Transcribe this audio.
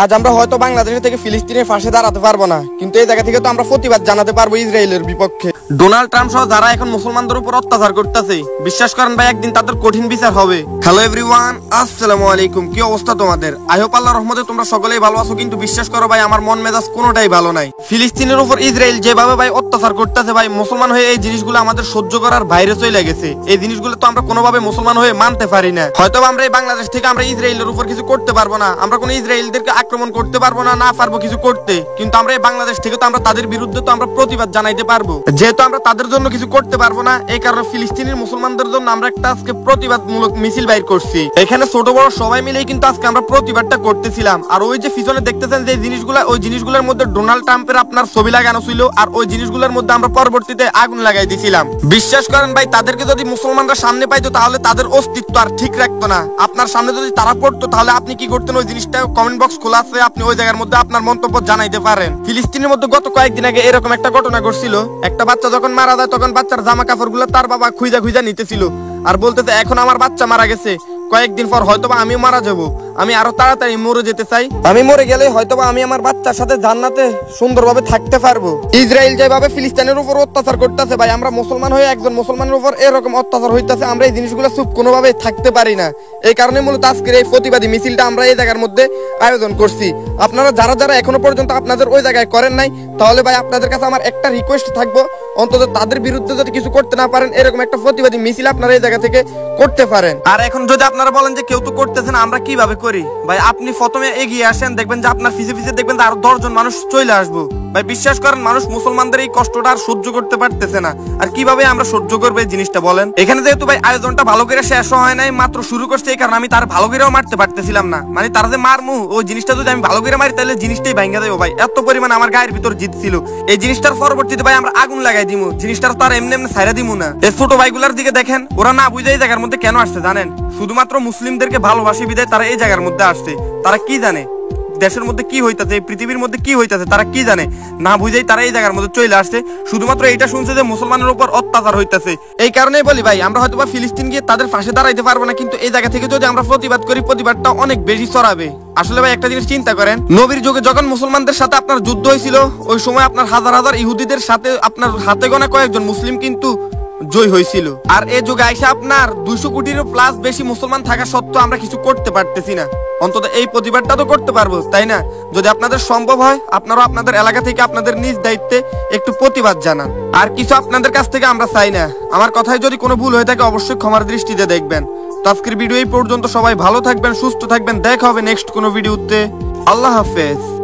আজ আমরা হয়তো বাংলাদেশ থেকে ফিলিস্তিনের পাশে দাঁড়াতে পারবো না, কিন্তু এই জায়গা থেকে তো আমরা প্রতিবাদ জানাতে পারবো ইসরায়েলের বিপক্ষে। ডোনাল্ড ট্রাম্প সহ যারা এখন মুসলমানদের উপর অত্যাচার করতেছে, বিশ্বাস করেন ভাই একদিন তাদের কঠিন বিচার হবে। হ্যালো এভরিওয়ান, আসসালামু আলাইকুম। কি অবস্থা তোমাদের? আই হোপ আল্লাহর রহমতে তোমরা সকলেই ভালো আছো, কিন্তু বিশ্বাস করো ভাই আমার মন মেজাজ কোনোটাই ভালো নাই। ফিলিস্তিনের উপর ইসরায়েল যেভাবে ভাই অত্যাচার করতেছে ভাই, মুসলমান হয়ে এই জিনিসগুলো আমাদের সহ্য করার বাইরে চলে গেছে। এই জিনিসগুলো তো আমরা কোনোভাবে মুসলমান হয়ে মানতে পারি না। হয়তো আমরা এই বাংলাদেশ থেকে আমরা ইসরায়েলের উপর কিছু করতে পারবো না, আমরা কোনো ইসরায়েলদেরকে আক্রমণ করতে পারবো না পারবো কিছু করতে, কিন্তু আমরা এই বাংলাদেশ থেকে তো আমরা তাদের বিরুদ্ধে তো আমরা প্রতিবাদ জানাইতে পারবো। যেহেতু আমরা তাদের জন্য কিছু করতে পারবো না, এই কারণে ফিলিস্তিনের মুসলমানদের জন্য আমরা একটা আজকে প্রতিবাদমূলক মিছিল বাইর করছি। এখানে ছোট বড় সবাই মিলেই কিন্তু আজকে আমরা প্রতিবাদটা করতেছিলাম। আর ওই যে পিছনে দেখতেছেন যে জিনিসগুলা, ওই জিনিসগুলোর মধ্যে ডোনাল্ড ট্রাম্পের আপনার ছবি লাগানো ছিল, আর ওই জিনিসগুলোর মধ্যে আমরা পরবর্তীতে আগুন লাগাই দিয়েছিলাম। বিশ্বাস করেন ভাই, তাদেরকে যদি মুসলমানরা সামনে পাইতো তাহলে তাদের অস্তিত্ব আর ঠিক রাখতো না। আপনার সামনে যদি তারা পড়তো তাহলে আপনি কি করতেন? ওই জিনিসটা কমেন্ট বক্স খোলা আছে, আপনি ওই জায়গার মধ্যে আপনার মন্তব্য জানাইতে পারেন। ফিলিস্তিনের মধ্যে গত কয়েকদিন আগে এরকম একটা ঘটনা ঘটছিল। একটা বাচ্চা যখন মারা যায় তখন বাচ্চার জামা কাপড় গুলো তার বাবা খুঁজা নিতেছিল, আর বলতেছে এখন আমার বাচ্চা মারা গেছে, কয়েকদিন পর হয়তোবা আমিও মারা যাবো, আমি আরো তাড়াতাড়ি মরে যেতে চাই, আমি মরে গেলে হয়তোবা আমি আমার বাচ্চার সাথে জান্নাতে সুন্দরভাবে থাকতে পারবো। ইসরায়েল যেভাবে ফিলিস্তিনের উপর অত্যাচার করতেছে ভাই, আমরা মুসলমান হয়ে একজন মুসলমানের উপর এরকম অত্যাচার হইতেছে, আমরা এই জিনিসগুলো চুপ কোনোভাবে থাকতে পারি না। এই কারণে মূলত আজকের এই প্রতিবাদী মিছিলটা আমরা এই জায়গার মধ্যে আয়োজন করছি। আপনারা যারা যারা এখনো পর্যন্ত আপনাদের ওই জায়গায় করেন নাই, তাহলে ভাই আপনাদের কাছে আমার একটা রিকোয়েস্ট থাকবো, অন্তত তাদের বিরুদ্ধে যদি কিছু করতে না পারেন, এরকম একটা প্রতিবাদী মিছিল আপনারা এই জায়গা থেকে করতে পারেন। আর এখন যদি আপনারা বলেন যে কেউ তো করতেছেন, আমরা কিভাবে করি? ভাই আপনি প্রথমে এগিয়ে আসেন, দেখবেন যে আপনার পিছে দেখবেন যে আরো 10 জন মানুষ চলে আসবো। ভাই বিশ্বাস করেন, মানুষ মুসলমানদের এই কষ্টটা আর সহ্য করতে পারতেছে না। আর কিভাবে আমরা সহ্য করবো এই জিনিসটা বলেন? এখানে যেহেতু ভাই আয়োজনটা ভালো করে শেষ হয় নাই, মাত্র শুরু করছে, এই কারণে আমি তার ভালো করেও মারতে পারতেছিলাম না। মানে তারা যে মারমু, ওই জিনিসটা যদি আমি ভালো করে মারি তাহলে জিনিসটাই ভাঙ্গা দেবো ভাই, এত পরিমাণ আমার গায়ের ভিতর জিত ছিল। এই জিনিসটার পরবর্তীতে ভাই আমরা আগুন লাগাই দিমু, জিনিসটার তো আর এমনি ছাইরা দিমু না। এই ছোট ভাইগুলার দিকে দেখেন, ওরা না বুঝে এই জায়গার মধ্যে কেন আসছে জানেন? শুধুমাত্র মুসলিমদেরকে ভালোবাসি বিদায় তারা এই জায়গার মধ্যে আসছে। তারা কি জানে দেশের মধ্যে কি হইতাছে, এই পৃথিবীর মধ্যে কি হইতাছে তারা কি জানে? না বুঝেই তারা এই জায়গার মধ্যে চলে আসছে, শুধুমাত্র এইটা শুনছে যে মুসলমানের উপর অত্যাচার হইতাছে। এই কারণেই বলি ভাই, আমরা হয়তো বা ফিলিস্তিন গিয়ে তাদের পাশে দাঁড়াইতে পারবো না, কিন্তু এই জায়গা থেকে যদি আমরা প্রতিবাদ করি, প্রতিবাদটা অনেক বেশি ছড়াবে। আসলে ভাই একটা জিনিস চিন্তা করেন, নবীর যুগে যখন মুসলমানদের সাথে আপনার যুদ্ধ হয়েছিল, ওই সময় আপনার হাজার হাজার ইহুদিদের সাথে আপনার হাতে গোনা কয়েকজন মুসলিম কিন্তু জয় হয়েছিল। আর এই যুগে আইসা আপনার 200 কোটির প্লাস বেশি মুসলমান থাকা সত্ত্বেও আমরা কিছু করতে পারতেছি না। অন্তত এই প্রতিবাদটা তো করতে পারবো, তাই না? যদি আপনাদের সম্ভব হয়, আপনারাও আপনাদের এলাকা থেকে আপনাদের নিজ দায়িত্বে একটু প্রতিবাদ জানান। আর কিছু আপনাদের কাছ থেকে আমরা চাই না। আমার কথায় যদি কোনো ভুল হয়ে থাকে অবশ্যই ক্ষমার দৃষ্টিতে দেখবেন। তো আজকের ভিডিও এই পর্যন্ত। সবাই ভালো থাকবেন, সুস্থ থাকবেন, দেখা হবে নেক্সট কোনো ভিডিওতে। আল্লাহ হাফেজ।